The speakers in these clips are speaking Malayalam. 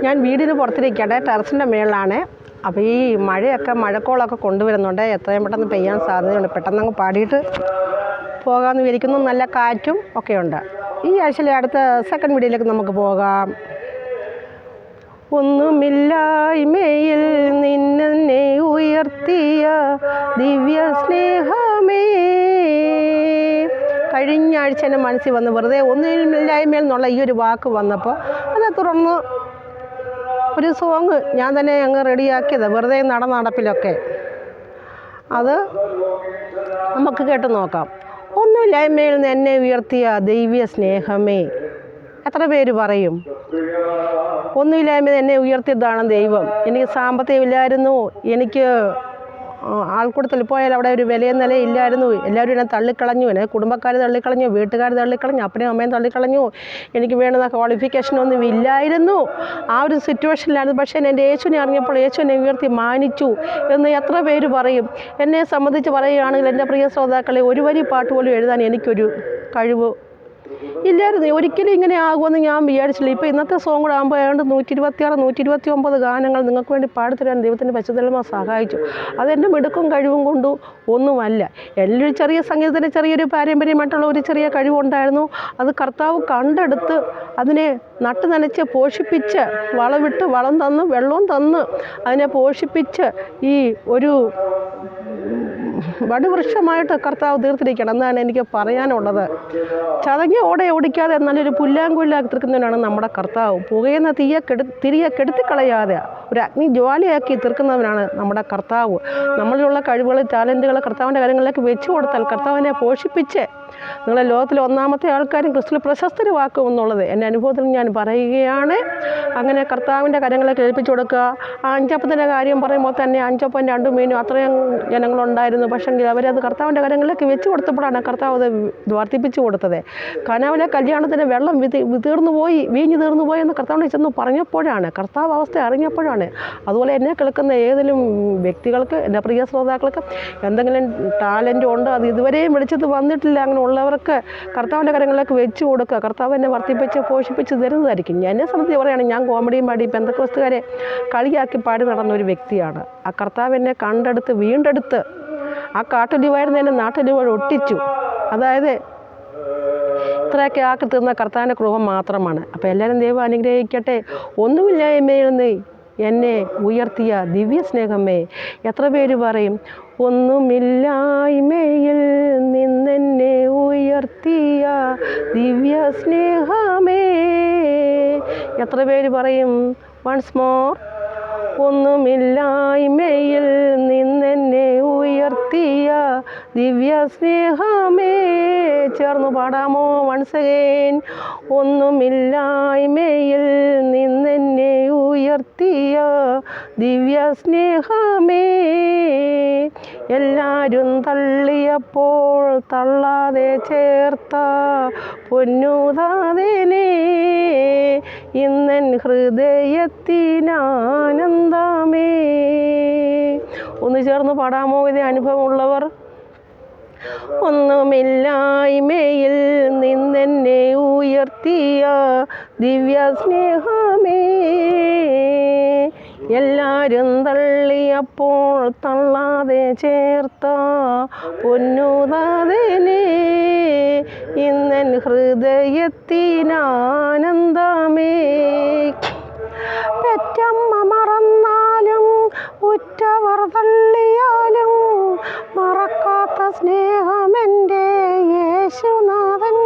ഞാൻ വീടിന് പുറത്തിരിക്കട്ടെ, ടെറസിൻ്റെ മേളിലാണ്. അപ്പോൾ ഈ മഴക്കോളൊക്കെ കൊണ്ടുവരുന്നുണ്ട്. എത്രയും പെട്ടെന്ന് പെയ്യാൻ സാധ്യതയുണ്ട്. പെട്ടെന്നങ്ങ് പാടിയിട്ട് പോകാമെന്ന് വിചാരിക്കുന്നു. നല്ല കാറ്റും ഒക്കെ ഉണ്ട്. ഈ ആഴ്ചയിലെ അടുത്ത സെക്കൻഡ് വീഡിയോയിലേക്ക് നമുക്ക് പോകാം. ഒന്നുമില്ലായ്മയിൽ നിന്നെ ഉയർത്തിയ ദിവ്യ സ്നേഹമേ. കഴിഞ്ഞ ആഴ്ച എൻ്റെ മനസ്സിൽ വന്ന് വെറുതെ ഒന്നുമില്ലായ്മയിൽ എന്നുള്ള ഈ ഒരു വാക്ക് വന്നപ്പോൾ അതേ തുടർന്ന് ഒരു സോങ് ഞാൻ തന്നെ അങ്ങ് റെഡിയാക്കിയത്, വെറുതെ നടപ്പിലൊക്കെ. അത് നമുക്ക് കേട്ട് നോക്കാം. ഒന്നുമില്ലായ്മയിൽ നിന്ന് എന്നെ ഉയർത്തിയ ദൈവീയ സ്നേഹമേ. എത്ര പേര് പറയും ഒന്നുമില്ലായ്മയിൽ എന്നെ ഉയർത്തിയതാണ് ദൈവം? എനിക്ക് സാമ്പത്തികമില്ലായിരുന്നു, എനിക്ക് ആൾക്കൂട്ടത്തിൽ പോയാൽ അവിടെ ഒരു വിലയും നിലയില്ലായിരുന്നു, എല്ലാവരും എന്നെ തള്ളിക്കളഞ്ഞു, എന്നെ കുടുംബക്കാർ തള്ളിക്കളഞ്ഞു, വീട്ടുകാർ തള്ളിക്കളഞ്ഞു, അപ്പനെയും അമ്മയും തള്ളിക്കളഞ്ഞു, എനിക്ക് വേണ്ടുന്ന ക്വാളിഫിക്കേഷനൊന്നും ഇല്ലായിരുന്നു. ആ ഒരു സിറ്റുവേഷനിലായിരുന്നു. പക്ഷേ എൻ്റെ യേശുവിനെ അറിഞ്ഞപ്പോൾ യേശു എന്നെ ഉയർത്തി മാനിച്ചു എന്ന് എത്ര പേര് പറയും? എന്നെ സംബന്ധിച്ച് പറയുകയാണെങ്കിൽ എൻ്റെ പ്രിയ ശ്രോതാക്കളെ, ഒരു വരി പാട്ട് പോലും എഴുതാൻ എനിക്കൊരു കഴിവ് ഇല്ലായിരുന്നു. ഒരിക്കലും ഇങ്ങനെ ആകുമെന്ന് ഞാൻ വിചാരിച്ചില്ല. ഇപ്പോൾ ഇന്നത്തെ സോങ് കൂടെ ആകുമ്പോൾ ഏതാണ്ട് 126, 129 ഗാനങ്ങൾ നിങ്ങൾക്ക് വേണ്ടി പാടിത്തരാൻ ദൈവത്തിൻ്റെ പരിശുദ്ധാത്മാ സഹായിച്ചു. അതെൻ്റെ മിടുക്കും കഴിവും കൊണ്ട് ഒന്നുമല്ല. എൻ്റെ ചെറിയ സംഗീതത്തിൻ്റെ ചെറിയൊരു പാരമ്പര്യമായിട്ടുള്ള ഒരു ചെറിയ കഴിവുണ്ടായിരുന്നു. അത് കർത്താവ് കണ്ടെടുത്ത് അതിനെ നട്ട് നനച്ച് പോഷിപ്പിച്ച് വളമിട്ട് വളം തന്ന് വെള്ളവും തന്ന് അതിനെ പോഷിപ്പിച്ച് ഈ ഒരു വടുവൃക്ഷമായിട്ട് കർത്താവ് തീർത്തിരിക്കണം എന്നാണ് എനിക്ക് പറയാനുള്ളത്. ചതഞ്ഞ ഓടിക്കാതെ നല്ലൊരു പുല്ലാങ്കുഴലാക്കി തീർക്കുന്നവനാണ് നമ്മുടെ കർത്താവ്. പുകയുന്ന തിരിയെ കെടുത്തിക്കളയാതെ ഒരു അഗ്നി ജ്വാലയാക്കി തീർക്കുന്നവനാണ് നമ്മുടെ കർത്താവ്. നമ്മളിലുള്ള കഴിവുകൾ, ടാലൻറ്റുകൾ കർത്താവിൻ്റെ കാര്യങ്ങളിലേക്ക് വെച്ചു കൊടുത്താൽ കർത്താവിനെ പോഷിപ്പിച്ച് നിങ്ങളെ ലോകത്തിലെ ഒന്നാമത്തെ ആൾക്കാരും ക്രിസ്തുവിൽ പ്രശസ്തരുമാക്കും എന്നുള്ളത് എൻ്റെ അനുഭവത്തിൽ ഞാൻ പറയുകയാണ്. അങ്ങനെ കർത്താവിൻ്റെ കാര്യങ്ങളൊക്കെ ഏൽപ്പിച്ചു കൊടുക്കുക. ആ 5 അപ്പത്തിൻ്റെ കാര്യം പറയുമ്പോൾ തന്നെ 5 അപ്പം 2 മീനും അത്രയും ജനങ്ങളുണ്ടായിരുന്നു. പക്ഷെങ്കിൽ അവരത് കർത്താവിൻ്റെ കാര്യങ്ങളിലേക്ക് വെച്ച് കൊടുത്തപ്പോഴാണ് കർത്താവ് അത് വർദ്ധിപ്പിച്ചു കൊടുത്തത്. കനാവിലെ കല്യാണത്തിന് വെള്ളം വീഞ്ഞ് തീർന്നു പോയി എന്ന് കർത്താവിനെ ചെന്ന് പറഞ്ഞപ്പോഴാണ്, കർത്താവ് അവസ്ഥ അറിഞ്ഞപ്പോഴാണ്. അതുപോലെ എന്നെ കേൾക്കുന്ന ഏതെങ്കിലും വ്യക്തികൾക്ക്, എൻ്റെ പ്രിയ ശ്രോതാക്കൾക്ക് എന്തെങ്കിലും ടാലൻ്റ് ഉണ്ട്, അത് ഇതുവരെയും വിളിച്ചത് വന്നിട്ടില്ല, അങ്ങനെ ഉള്ളവർക്ക് കർത്താവിൻ്റെ കാര്യങ്ങളിലേക്ക് വെച്ച് കൊടുക്കുക. കർത്താവ് എന്നെ വർദ്ധിപ്പിച്ച് പോഷിപ്പിച്ച് തരുന്നതായിരിക്കും. എന്നെ സംബന്ധിച്ച് പറയുകയാണെങ്കിൽ ഞാൻ കോമഡിയും പാടി പെന്തക്കോസ്തുകാരെ കളിയാക്കി പാടി നടന്നൊരു വ്യക്തിയാണ്. ആ കർത്താവ് എന്നെ കണ്ടെടുത്ത് വീണ്ടെടുത്ത് ആ കാട്ടൊലിവായിരുന്നു എന്നെ നാട്ടൊലിവോട് ഒട്ടിച്ചു. അതായത് ഇത്രയൊക്കെ ആക്കി തീർന്ന കർത്താവിൻ്റെ കൃപ മാത്രമാണ്. അപ്പോൾ എല്ലാവരും ദൈവം അനുഗ്രഹിക്കട്ടെ. ഒന്നുമില്ലായ്മയിൽ നിന്ന് എന്നെ ഉയർത്തിയ ദിവ്യ സ്നേഹമേ. എത്ര പേര് പറയും ഒന്നുമില്ലായ്മയിൽ നിന്നെന്നെ ഉയർത്തിയ ദിവ്യ സ്നേഹമേ? എത്ര പേര് പറയും വൺസ് മോർ ഒന്നുമില്ലായ്മയിൽ നിന്നെന്നെ ഉയർത്തിയ ദിവ്യ സ്നേഹമേ? ചേർന്ന് പാടാമോ? Once again. ഒന്നുമില്ലായ്മയിൽ നിന്നെന്നെ ഉയർത്തിയ ദിവ്യ സ്നേഹമേ. എല്ലാവരും തള്ളിയപ്പോൾ തള്ളാതെ ചേർത്ത പൊന്നുതാതനെ, ഇന്നൻ ഹൃദയത്തിനാനന്ദമേ. ഒന്ന് ചേർന്ന് പാടാമോ ഇത് അനുഭവമുള്ളവർ? ഒന്നുമില്ലായ്മയിൽ നിന്നെന്നെ ഉയർത്തിയ ദിവ്യ സ്നേഹമേ. എല്ലാവരും തള്ളിയപ്പോൾ തള്ളാതെ ചേർത്ത പൊന്നുതാതനെ, ഇന്നൻ ഹൃദയത്തിനാനന്ദമേ. പെറ്റമ്മ മറന്നാലും ഉറ്റവർ തള്ളിയാലും മറക്കാത്ത സ്നേഹമെൻ്റെ യേശുനാഥൻ.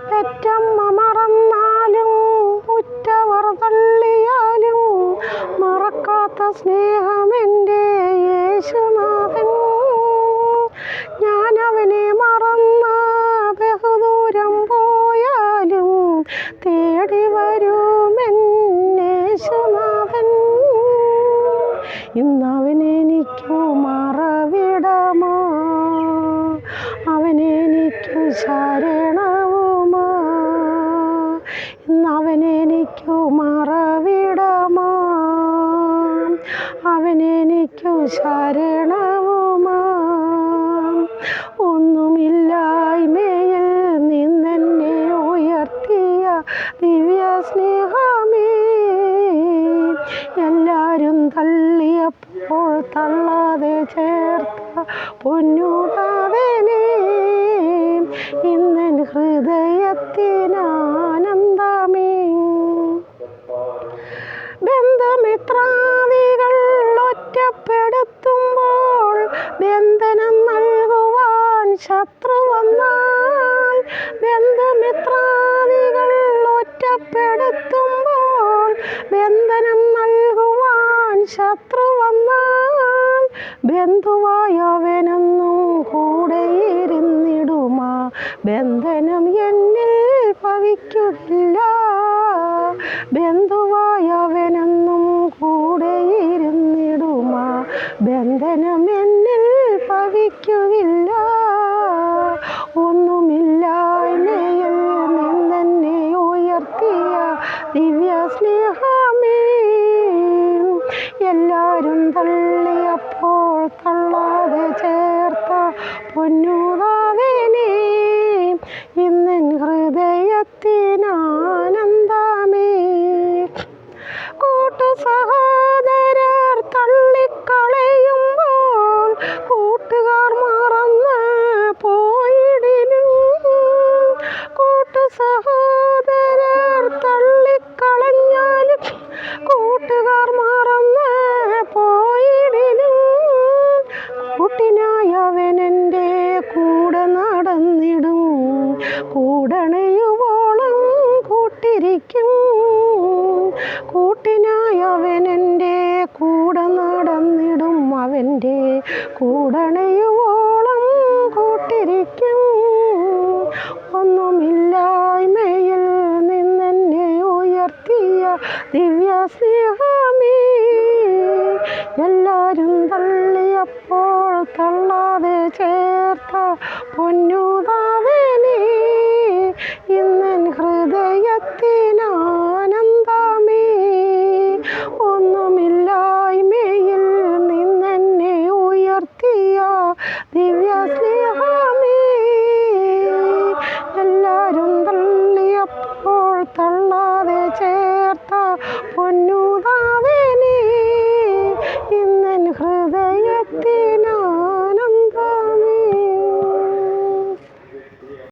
പെറ്റമ്മ മറന്നാലും ഉറ്റവർ തള്ളിയാലും മറക്കാത്ത സ്നേഹമെൻ്റെ യേശുനാഥൻ. ഞാനവനെ മറന്ന ബഹുദൂരം പോയാലും തേടി വരുമെന്നേശുനാഥൻ. ഇന്നവനെനിക്കു മറവിടമാ, അവനെനിക്കു ശരണവുമാ. ഇന്നവനെനിക്കു മറവിടമാ, അവനെനിക്കു ശരണവുമാ. ഒന്നുമില്ലായ്മയിൽ നിന്നെന്നെ ഉയർത്തിയ ദിവ്യ സ്നേഹമേ. എല്ലാരും തള്ളിയപ്പോൾ തള്ളാതെ ചേർത്ത പൊന്നുതാതനെ ഇന്നൻ ഹൃദയത്തിനാനന്ദമേ. ബന്ധമിത്രാദികൾ ഒറ്റപ്പെടുത്തുമ്പോൾ ബന്ധനം നൽകുവാൻ ശത്രു വന്നാൽ, ബന്ധമിത്രാദികൾ ഒറ്റപ്പെടുത്തുമ്പോൾ ബന്ധനം നൽകുവാൻ ശത്രു വന്നാൽ, ബന്ധുവായവനെന്നും കൂടെയിരുന്നിടുമാ ബന്ധനം എന്നിൽ ഭവിക്കുന്നില്ല. ബന്ധുവായവനെന്നും കൂടെയിരുന്നിടുമാ ബന്ധനം എന്നിൽ ഭവിക്കുന്നില്ല. ഒന്നുമില്ലായ്മയിൽ നിന്നെന്നെ ഉയർത്തിയ ദിവ്യ സ്നേഹമേ, എല്ലാരും തള്ളിയപ്പോൾ തള്ളാതെ ചേർത്ത പൊന്നുതാതനെ ഇന്നൻ ഹൃദയത്തിനാനന്ദമേ. കൂട്ടുസഹോദരർ തള്ളിക്കളയുമ്പോൾ കൂട്ടുകാർ മറന്ന് പോയിടിലും, കൂട്ടുസഹോദരർ തള്ളിക്കളഞ്ഞാലും കൂട്ടുകാർ മറന്ന് പോയിടിലും, കൂട്ടിനായവനെൻ്റെ കൂടെ നടന്നിടും കൂടണയുവോളം കൂട്ടിരിക്കും. കൂട്ടിനായവനെൻ്റെ കൂടെ നടന്നിടും അവൻ്റെ കൂടണയുവോളം കൂട്ടിരിക്കും. ഒന്നുമില്ലായ്മയിൽ നിന്നെന്നെ ഉയർത്തിയ ദിവ്യ സ്നേഹമേ, എല്ലാരും തള്ളിയപ്പോൾ തള്ളാതെ ചേർത്ത പൊന്നു